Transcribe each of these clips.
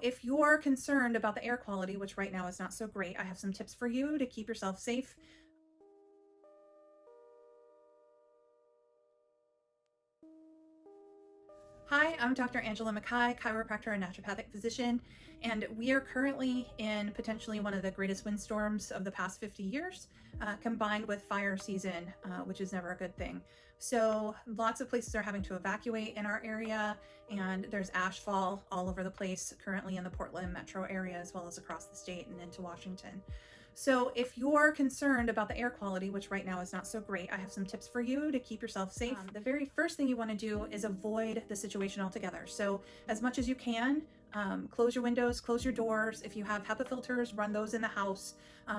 If you're concerned about the air quality, which right now is not so great, I have some tips for you to keep yourself safe. Hi, I'm Dr. Angela Mackay, chiropractor and naturopathic physician, and we are currently in potentially one of the greatest windstorms of the past 50 years, combined with fire season, which is never a good thing. So lots of places are having to evacuate in our area, and there's ash fall all over the place currently in the Portland metro area, as well as across the state and into Washington. So if you're concerned about the air quality, which right now is not so great, I have some tips for you to keep yourself safe. The very first thing you want to do is avoid the situation altogether. So as much as you can, close your windows, close your doors. If you have HEPA filters, run those in the house.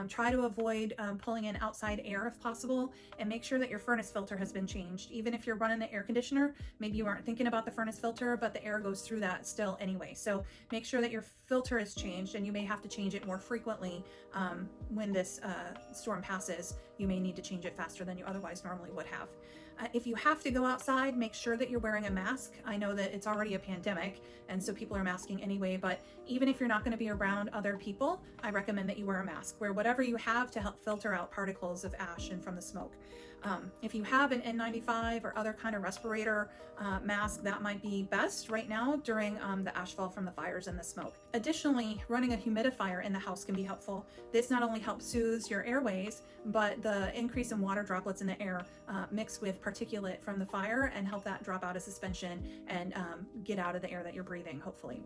Try to avoid pulling in outside air if possible, and make sure that your furnace filter has been changed. Even if you're running the air conditioner, maybe you aren't thinking about the furnace filter, but the air goes through that still anyway. So make sure that your filter is changed, and you may have to change it more frequently when this storm passes. You may need to change it faster than you otherwise normally would have. If you have to go outside, make sure that you're wearing a mask. I know that it's already a pandemic, and so people are masking anyway, but even if you're not going to be around other people, I recommend that you wear a mask. Wear whatever you have to help filter out particles of ash and from the smoke. If you have an N95 or other kind of respirator mask, that might be best right now during the ashfall from the fires and the smoke. Additionally, running a humidifier in the house can be helpful. This not only helps soothe your airways, but the increase in water droplets in the air mix with particulate from the fire and help that drop out of suspension and get out of the air that you're breathing, hopefully.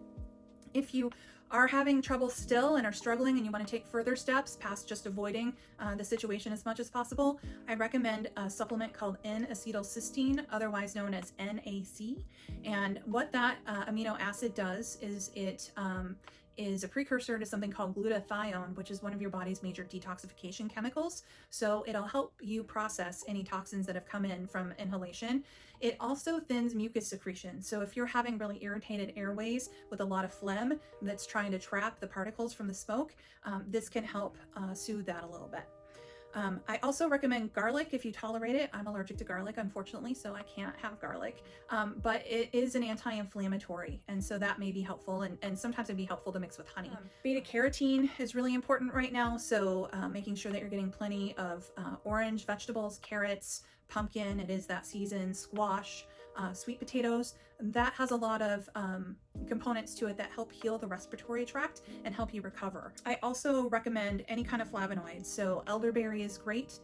If you are having trouble still and are struggling and you want to take further steps past just avoiding the situation as much as possible, I recommend a supplement called N-acetylcysteine, otherwise known as NAC. And what that amino acid does is it is a precursor to something called glutathione, which is one of your body's major detoxification chemicals. So it'll help you process any toxins that have come in from inhalation. It also thins mucus secretion. So if you're having really irritated airways with a lot of phlegm that's trying to trap the particles from the smoke, this can help soothe that a little bit. I also recommend garlic if you tolerate it. I'm allergic to garlic, unfortunately, so I can't have garlic. But it is an anti-inflammatory, and so that may be helpful, and sometimes it'd be helpful to mix with honey. Beta carotene is really important right now, so making sure that you're getting plenty of orange vegetables, carrots, pumpkin, it is that season, squash, sweet potatoes. That has a lot of components to it that help heal the respiratory tract and help you recover. I also recommend any kind of flavonoids. So elderberry is great.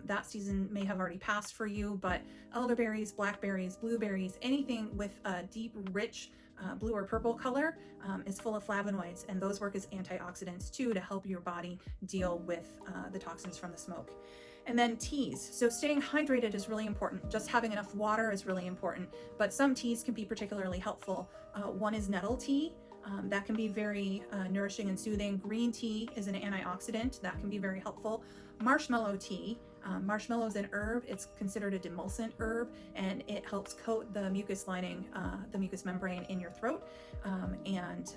That season may have already passed for you, but elderberries, blackberries, blueberries, anything with a deep, rich blue or purple color is full of flavonoids, and those work as antioxidants too to help your body deal with the toxins from the smoke. And then teas. So staying hydrated is really important. Just having enough water is really important, but some teas can be particularly helpful. One is nettle tea. That can be very nourishing and soothing. Green tea is an antioxidant. That can be very helpful. Marshmallow tea. Marshmallow is an herb. It's considered a demulcent herb, and it helps coat the mucus lining, the mucous membrane in your throat, and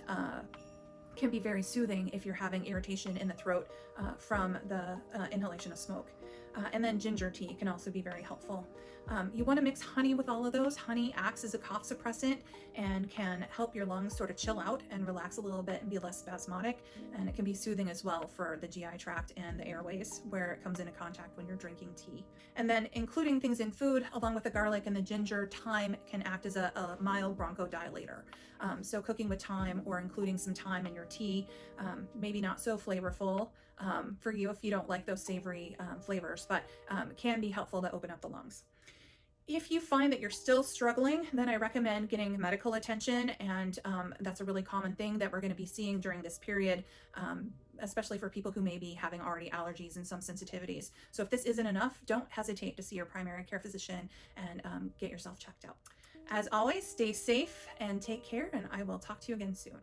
can be very soothing if you're having irritation in the throat from the inhalation of smoke. And then ginger tea can also be very helpful. You want to mix honey with all of those. Honey acts as a cough suppressant and can help your lungs sort of chill out and relax a little bit and be less spasmodic. And it can be soothing as well for the GI tract and the airways where it comes into contact when you're drinking tea. And then including things in food, along with the garlic and the ginger, thyme can act as a mild bronchodilator. So cooking with thyme or including some thyme in your tea, maybe not so flavorful for you if you don't like those savory flavors, but can be helpful to open up the lungs. If you find that you're still struggling, then I recommend getting medical attention, and that's a really common thing that we're going to be seeing during this period, especially for people who may be having already allergies and some sensitivities. So if this isn't enough, don't hesitate to see your primary care physician and get yourself checked out. As always, stay safe and take care, and I will talk to you again soon.